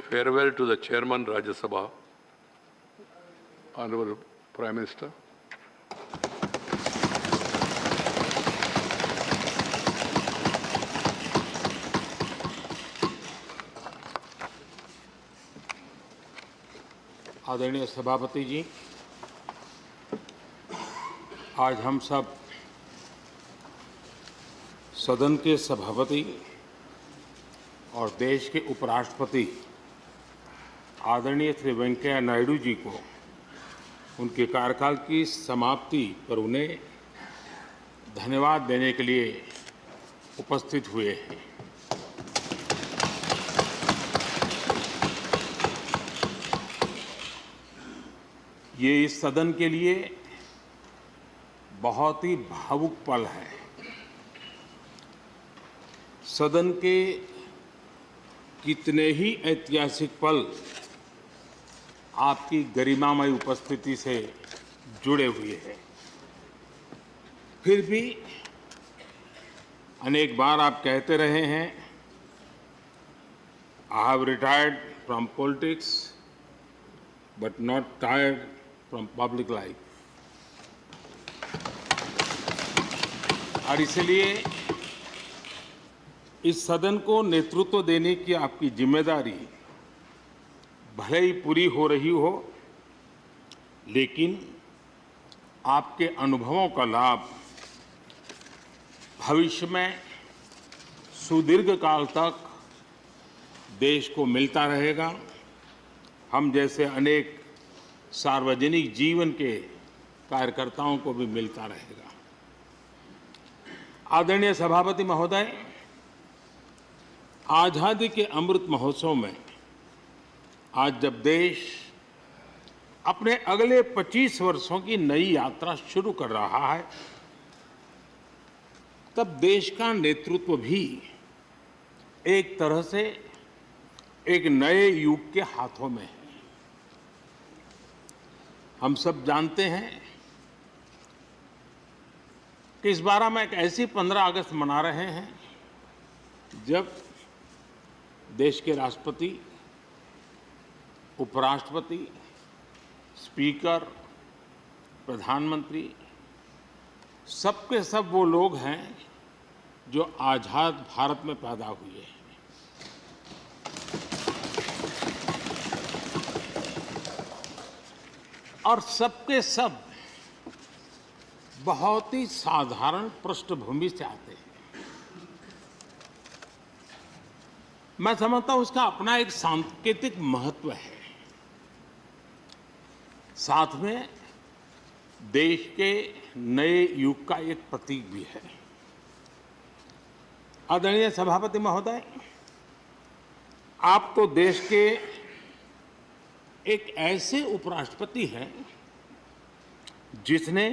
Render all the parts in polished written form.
farewell to the Chairman Rajya Sabha, Honorable Prime Minister. आदरणीय सभापति जी, आज हम सब सदन के सभापति और देश के उपराष्ट्रपति आदरणीय श्री वेंकैया नायडू जी को उनके कार्यकाल की समाप्ति पर उन्हें धन्यवाद देने के लिए उपस्थित हुए हैं। ये इस सदन के लिए बहुत ही भावुक पल है। सदन के कितने ही ऐतिहासिक पल आपकी गरिमामय उपस्थिति से जुड़े हुए हैं। फिर भी अनेक बार आप कहते रहे हैं, I have retired from politics but not tired from public life. और इसलिए इस सदन को नेतृत्व देने की आपकी जिम्मेदारी भले ही पूरी हो रही हो, लेकिन आपके अनुभवों का लाभ भविष्य में सुदीर्घ काल तक देश को मिलता रहेगा। हम जैसे अनेक सार्वजनिक जीवन के कार्यकर्ताओं को भी मिलता रहेगा। आदरणीय सभापति महोदय, आज़ादी के अमृत महोत्सव में आज जब देश अपने अगले 25 वर्षों की नई यात्रा शुरू कर रहा है, तब देश का नेतृत्व भी एक तरह से एक नए युग के हाथों में है। हम सब जानते हैं कि इस बार हम एक ऐसी 15 अगस्त मना रहे हैं जब देश के राष्ट्रपति, उपराष्ट्रपति, स्पीकर, प्रधानमंत्री सबके सब वो लोग हैं जो आज़ाद भारत में पैदा हुए हैं। और सबके सब बहुत ही साधारण पृष्ठभूमि से आते हैं। मैं समझता हूं उसका अपना एक सांकेतिक महत्व है, साथ में देश के नए युग का एक प्रतीक भी है। आदरणीय सभापति महोदय, आप तो देश के एक ऐसे उपराष्ट्रपति हैं जिसने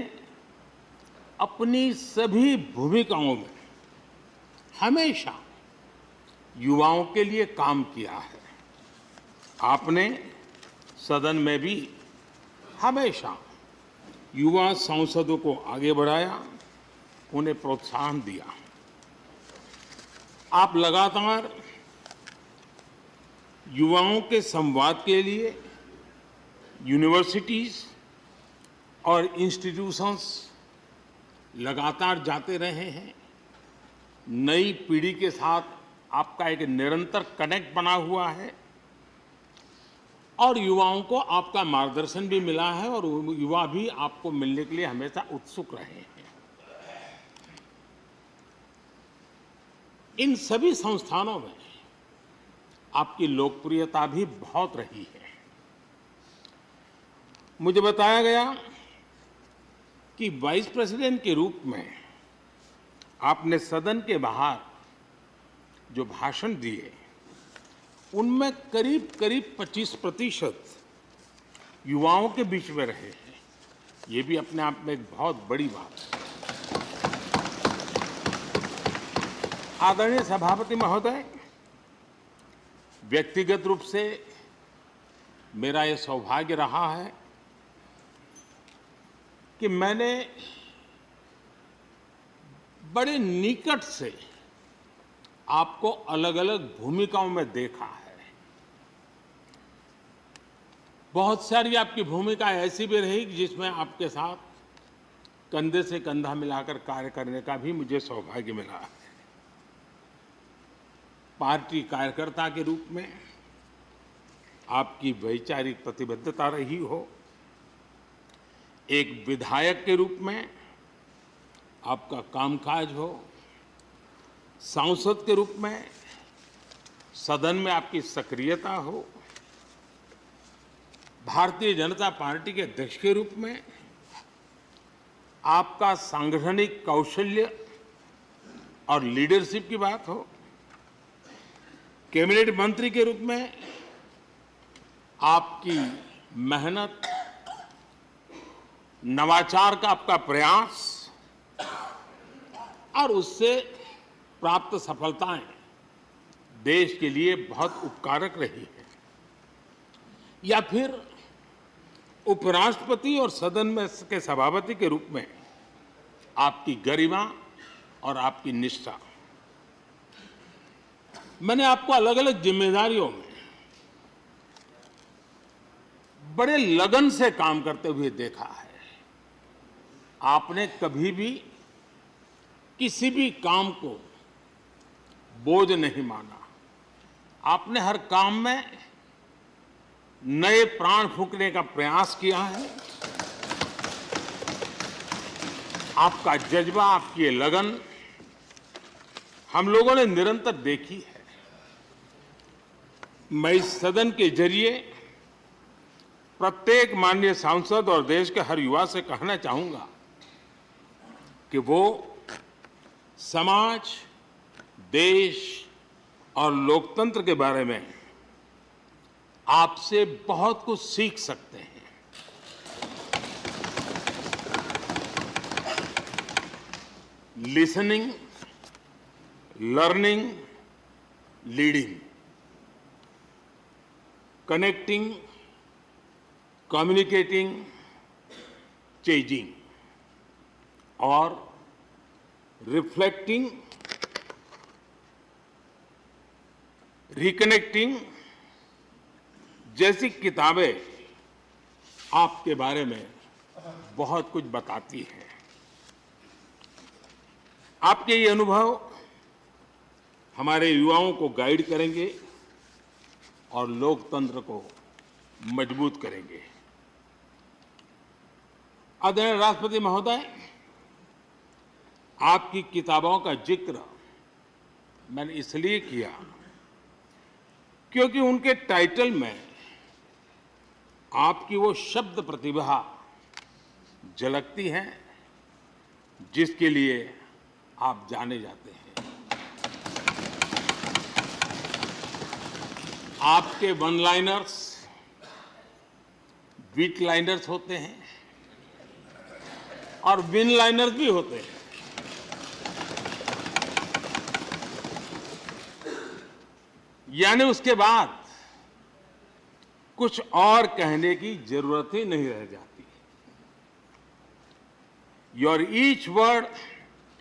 अपनी सभी भूमिकाओं में हमेशा युवाओं के लिए काम किया है। आपने सदन में भी हमेशा युवा सांसदों को आगे बढ़ाया, उन्हें प्रोत्साहन दिया। आप लगातार युवाओं के संवाद के लिए यूनिवर्सिटीज और इंस्टीट्यूशंस लगातार जाते रहे हैं। नई पीढ़ी के साथ आपका एक निरंतर कनेक्ट बना हुआ है और युवाओं को आपका मार्गदर्शन भी मिला है और युवा भी आपको मिलने के लिए हमेशा उत्सुक रहे हैं। इन सभी संस्थानों में आपकी लोकप्रियता भी बहुत रही है। मुझे बताया गया कि वाइस प्रेसिडेंट के रूप में आपने सदन के बाहर जो भाषण दिए, उनमें करीब करीब 25% युवाओं के बीच में रहे हैं। ये भी अपने आप में एक बहुत बड़ी बात है। आदरणीय सभापति महोदय, व्यक्तिगत रूप से मेरा ये सौभाग्य रहा है कि मैंने बड़े निकट से आपको अलग अलग भूमिकाओं में देखा है। बहुत सारी आपकी भूमिका ऐसी भी रही जिसमें आपके साथ कंधे से कंधा मिलाकर कार्य करने का भी मुझे सौभाग्य मिला है। पार्टी कार्यकर्ता के रूप में आपकी वैचारिक प्रतिबद्धता रही हो, एक विधायक के रूप में आपका कामकाज हो, सांसद के रूप में सदन में आपकी सक्रियता हो, भारतीय जनता पार्टी के अध्यक्ष के रूप में आपका सांगठनिक कौशल्य और लीडरशिप की बात हो, कैबिनेट मंत्री के रूप में आपकी मेहनत, नवाचार का आपका प्रयास और उससे प्राप्त सफलताएं देश के लिए बहुत उपकारक रही है, या फिर उपराष्ट्रपति और सदन में के सभापति के रूप में आपकी गरिमा और आपकी निष्ठा। मैंने आपको अलग अलग जिम्मेदारियों में बड़े लगन से काम करते हुए देखा है। आपने कभी भी किसी भी काम को बोझ नहीं माना। आपने हर काम में नए प्राण फूंकने का प्रयास किया है। आपका जज्बा, आपकी ये लगन हम लोगों ने निरंतर देखी है। मैं इस सदन के जरिए प्रत्येक माननीय सांसद और देश के हर युवा से कहना चाहूंगा कि वो समाज, देश और लोकतंत्र के बारे में आपसे बहुत कुछ सीख सकते हैं। Listening, learning, leading, connecting, communicating, changing और रिफ्लेक्टिंग, रिकनेक्टिंग जैसी किताबें आपके बारे में बहुत कुछ बताती हैं। आपके ये अनुभव हमारे युवाओं को गाइड करेंगे और लोकतंत्र को मजबूत करेंगे। आदरणीय राष्ट्रपति महोदय, आपकी किताबों का जिक्र मैंने इसलिए किया क्योंकि उनके टाइटल में आपकी वो शब्द प्रतिभा झलकती है जिसके लिए आप जाने जाते हैं। आपके वन लाइनर्स, बीट लाइनर्स होते हैं और विन लाइनर्स भी होते हैं। यानी उसके बाद कुछ और कहने की जरूरत ही नहीं रह जाती। Your each word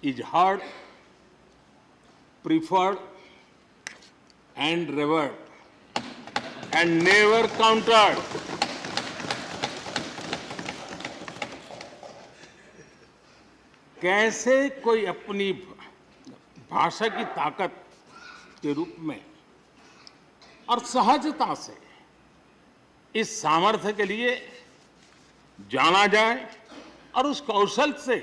is heard, preferred and revered and never countered. कैसे कोई अपनी भाषा की ताकत के रूप में और सहजता से इस सामर्थ्य के लिए जाना जाए और उस कौशल से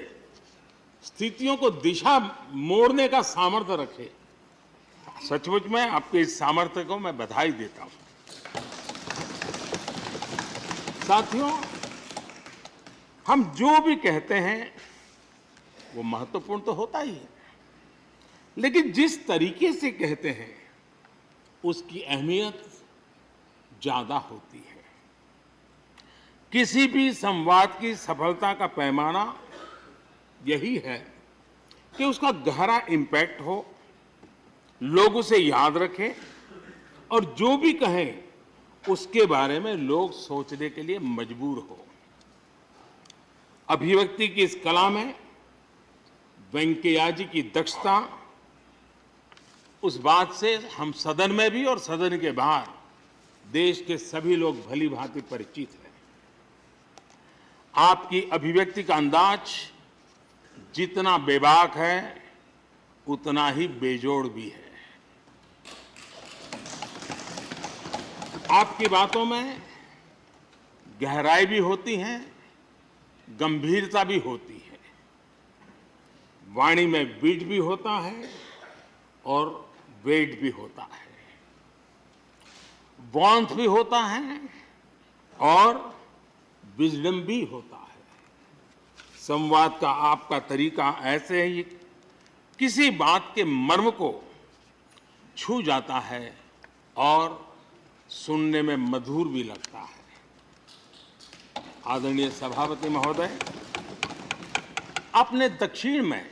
स्थितियों को दिशा मोड़ने का सामर्थ्य रखे। सचमुच में आपके इस सामर्थ्य को मैं बधाई देता हूं। साथियों, हम जो भी कहते हैं वो महत्वपूर्ण तो होता ही है, लेकिन जिस तरीके से कहते हैं उसकी अहमियत ज्यादा होती है। किसी भी संवाद की सफलता का पैमाना यही है कि उसका गहरा इम्पैक्ट हो, लोग उसे याद रखें और जो भी कहें उसके बारे में लोग सोचने के लिए मजबूर हो। अभिव्यक्ति की इस कला में वेंकैया जी की दक्षता, उस बात से हम सदन में भी और सदन के बाहर देश के सभी लोग भली भांति परिचित हैं। आपकी अभिव्यक्ति का अंदाज जितना बेबाक है उतना ही बेजोड़ भी है। आपकी बातों में गहराई भी होती है, गंभीरता भी होती है, वाणी में बीट भी होता है और वेट भी होता है, वार्मथ भी होता है और विजडम भी होता है। संवाद का आपका तरीका ऐसे ही किसी बात के मर्म को छू जाता है और सुनने में मधुर भी लगता है। आदरणीय सभापति महोदय, आपने दक्षिण में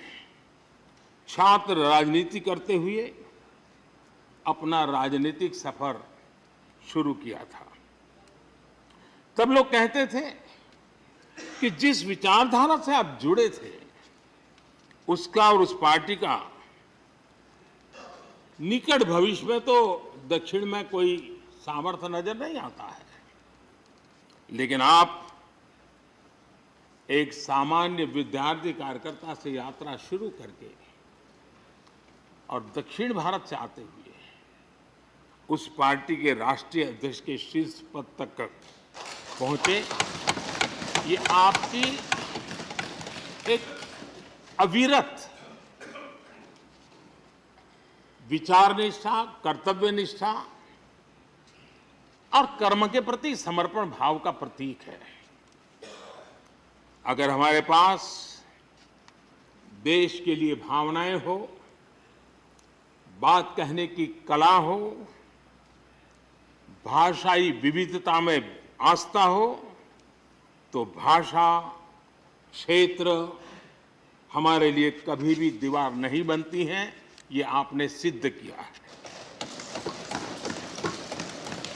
छात्र राजनीति करते हुए अपना राजनीतिक सफर शुरू किया था। तब लोग कहते थे कि जिस विचारधारा से आप जुड़े थे उसका और उस पार्टी का निकट भविष्य में तो दक्षिण में कोई सामर्थ्य नजर नहीं आता है, लेकिन आप एक सामान्य विद्यार्थी कार्यकर्ता से यात्रा शुरू करके और दक्षिण भारत से आते हुए उस पार्टी के राष्ट्रीय अध्यक्ष के शीर्ष पद तक पहुंचे। ये आपकी एक अविरत विचार निष्ठा, कर्तव्य निष्ठा और कर्म के प्रति समर्पण भाव का प्रतीक है। अगर हमारे पास देश के लिए भावनाएं हो, बात कहने की कला हो, भाषाई विविधता में आस्था हो, तो भाषा क्षेत्र हमारे लिए कभी भी दीवार नहीं बनती हैं। ये आपने सिद्ध किया है।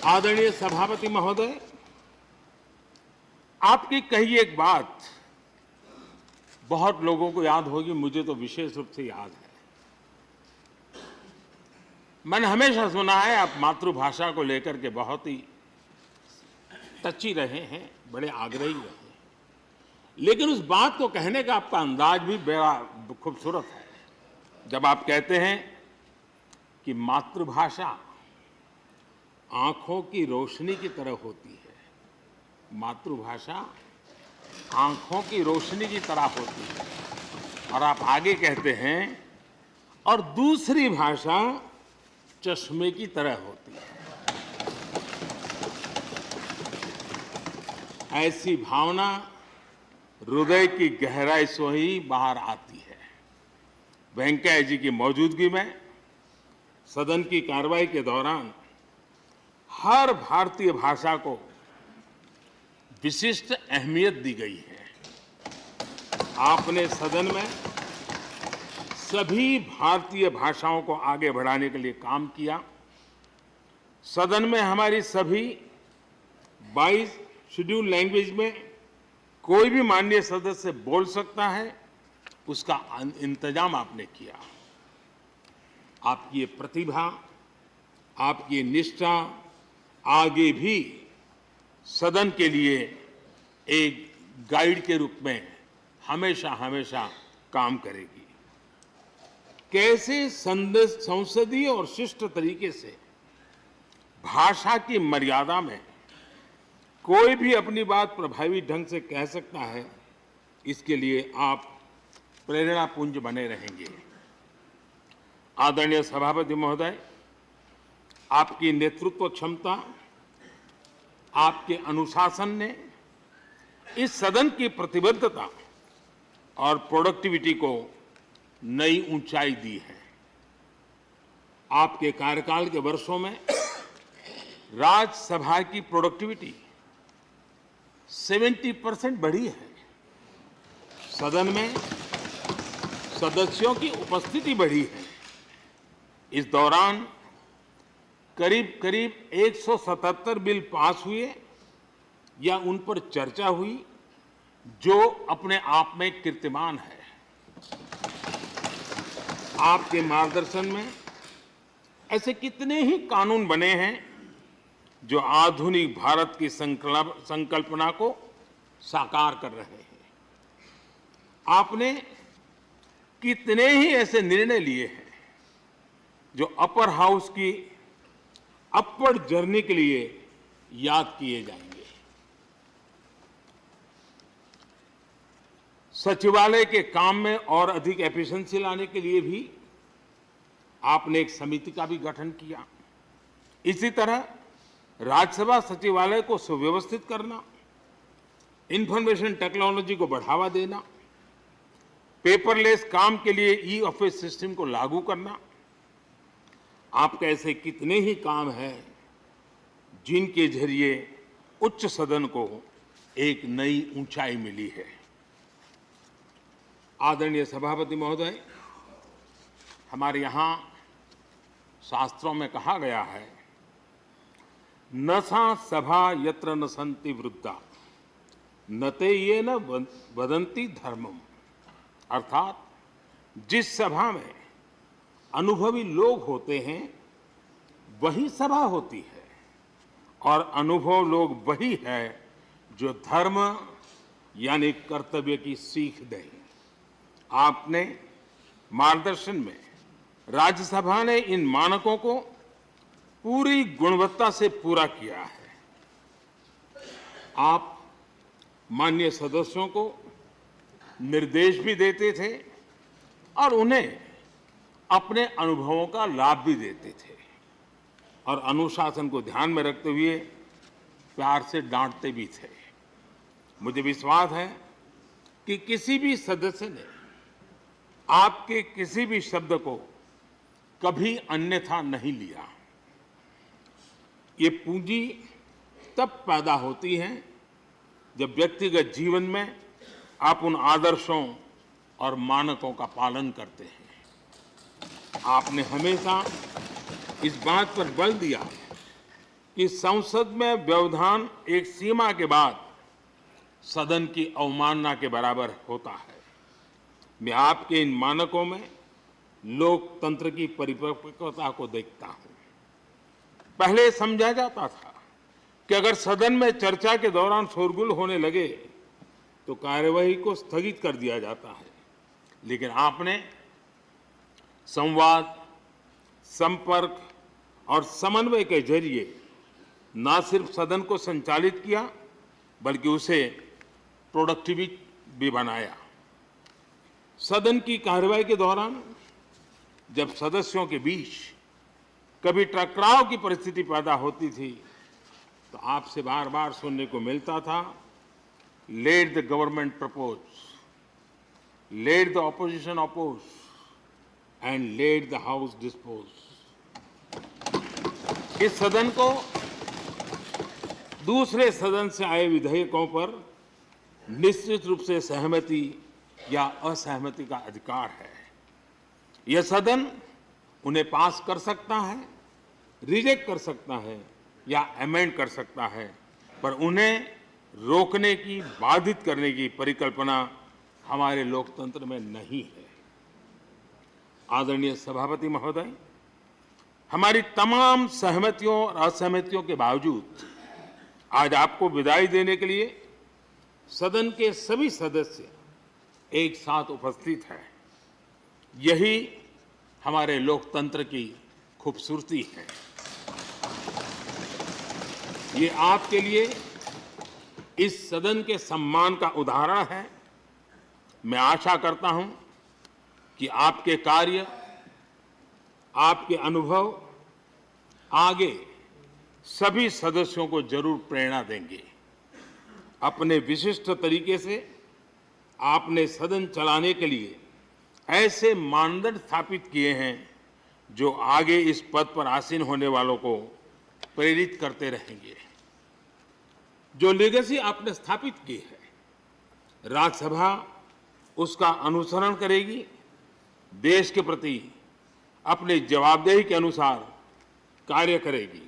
आदरणीय सभापति महोदय, आपकी कही एक बात बहुत लोगों को याद होगी, मुझे तो विशेष रूप से याद है। मैंने हमेशा सुना है आप मातृभाषा को लेकर के बहुत ही टची रहे हैं, बड़े आग्रही रहे हैं, लेकिन उस बात को कहने का आपका अंदाज भी बड़ा खूबसूरत है। जब आप कहते हैं कि मातृभाषा आंखों की रोशनी की तरह होती है, मातृभाषा आंखों की रोशनी की तरह होती है, और आप आगे कहते हैं और दूसरी भाषा चश्मे की तरह होती है। ऐसी भावना हृदय की गहराई से ही बाहर आती है। वेंकैया जी की मौजूदगी में सदन की कार्रवाई के दौरान हर भारतीय भाषा को विशिष्ट अहमियत दी गई है। आपने सदन में सभी भारतीय भाषाओं को आगे बढ़ाने के लिए काम किया। सदन में हमारी सभी 22 शेड्यूल लैंग्वेज में कोई भी माननीय सदस्य बोल सकता है, उसका इंतजाम आपने किया। आपकी ये प्रतिभा, आपकी निष्ठा आगे भी सदन के लिए एक गाइड के रूप में हमेशा हमेशा काम करेगी। कैसे संसदीय और शिष्ट तरीके से भाषा की मर्यादा में कोई भी अपनी बात प्रभावी ढंग से कह सकता है, इसके लिए आप प्रेरणापुंज बने रहेंगे। आदरणीय सभापति महोदय, आपकी नेतृत्व क्षमता, आपके अनुशासन ने इस सदन की प्रतिबद्धता और प्रोडक्टिविटी को नई ऊंचाई दी है। आपके कार्यकाल के वर्षों में राज्यसभा की प्रोडक्टिविटी 70% बढ़ी है। सदन में सदस्यों की उपस्थिति बढ़ी है। इस दौरान करीब करीब 177 बिल पास हुए या उन पर चर्चा हुई, जो अपने आप में कीर्तिमान है। आपके मार्गदर्शन में ऐसे कितने ही कानून बने हैं जो आधुनिक भारत की संकल्पना को साकार कर रहे हैं। आपने कितने ही ऐसे निर्णय लिए हैं जो अपर हाउस की अपवर्ड जर्नी के लिए याद किए जाएंगे। सचिवालय के काम में और अधिक एफिशिएंसी लाने के लिए भी आपने एक समिति का भी गठन किया। इसी तरह राज्यसभा सचिवालय को सुव्यवस्थित करना, इंफॉर्मेशन टेक्नोलॉजी को बढ़ावा देना, पेपरलेस काम के लिए ई ऑफिस सिस्टम को लागू करना, आपके ऐसे कितने ही काम हैं जिनके जरिए उच्च सदन को एक नई ऊंचाई मिली है। आदरणीय सभापति महोदय, हमारे यहाँ शास्त्रों में कहा गया है, न सा सभा यत्र न सन्ति वृद्धा न ते ये न वदन्ति धर्मम। अर्थात जिस सभा में अनुभवी लोग होते हैं वही सभा होती है, और अनुभव लोग वही है जो धर्म यानी कर्तव्य की सीख दें। आपने मार्गदर्शन में राज्यसभा ने इन मानकों को पूरी गुणवत्ता से पूरा किया है। आप माननीय सदस्यों को निर्देश भी देते थे और उन्हें अपने अनुभवों का लाभ भी देते थे, और अनुशासन को ध्यान में रखते हुए प्यार से डांटते भी थे। मुझे विश्वास है कि किसी भी सदस्य ने आपके किसी भी शब्द को कभी अन्यथा नहीं लिया। ये पूंजी तब पैदा होती है जब व्यक्तिगत जीवन में आप उन आदर्शों और मानकों का पालन करते हैं। आपने हमेशा इस बात पर बल दिया कि संसद में व्यवधान एक सीमा के बाद सदन की अवमानना के बराबर होता है। मैं आपके इन मानकों में लोकतंत्र की परिपक्वता को देखता हूं। पहले समझा जाता था कि अगर सदन में चर्चा के दौरान शोरगुल होने लगे तो कार्यवाही को स्थगित कर दिया जाता है, लेकिन आपने संवाद, संपर्क और समन्वय के जरिए न सिर्फ सदन को संचालित किया बल्कि उसे प्रोडक्टिव भी बनाया। सदन की कार्यवाही के दौरान जब सदस्यों के बीच कभी टकराव की परिस्थिति पैदा होती थी तो आपसे बार बार सुनने को मिलता था, let the government propose, let the opposition oppose and let the house dispose. इस सदन को दूसरे सदन से आए विधेयकों पर निश्चित रूप से सहमति या असहमति का अधिकार है। यह सदन उन्हें पास कर सकता है, रिजेक्ट कर सकता है या अमेंड कर सकता है, पर उन्हें रोकने की, बाधित करने की परिकल्पना हमारे लोकतंत्र में नहीं है। आदरणीय सभापति महोदय, हमारी तमाम सहमतियों और असहमतियों के बावजूद आज आपको विदाई देने के लिए सदन के सभी सदस्य एक साथ उपस्थित हैं। यही हमारे लोकतंत्र की खूबसूरती है। ये आपके लिए इस सदन के सम्मान का उदाहरण है। मैं आशा करता हूं कि आपके कार्य, आपके अनुभव आगे सभी सदस्यों को जरूर प्रेरणा देंगे। अपने विशिष्ट तरीके से आपने सदन चलाने के लिए ऐसे मानदंड स्थापित किए हैं जो आगे इस पद पर आसीन होने वालों को प्रेरित करते रहेंगे। जो लेगेसी आपने स्थापित की है, राज्यसभा उसका अनुसरण करेगी, देश के प्रति अपनी जवाबदेही के अनुसार कार्य करेगी।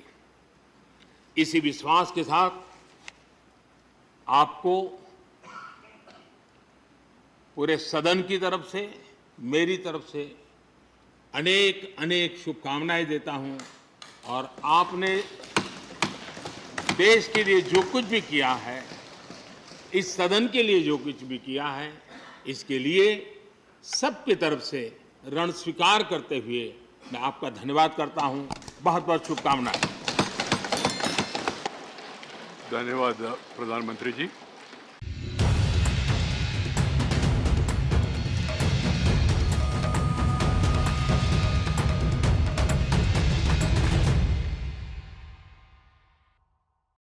इसी विश्वास के साथ आपको पूरे सदन की तरफ से, मेरी तरफ से अनेक अनेक शुभकामनाएं देता हूं। और आपने देश के लिए जो कुछ भी किया है, इस सदन के लिए जो कुछ भी किया है, इसके लिए सबकी तरफ से ऋण स्वीकार करते हुए मैं आपका धन्यवाद करता हूं। बहुत बहुत शुभकामनाएं। धन्यवाद प्रधानमंत्री जी।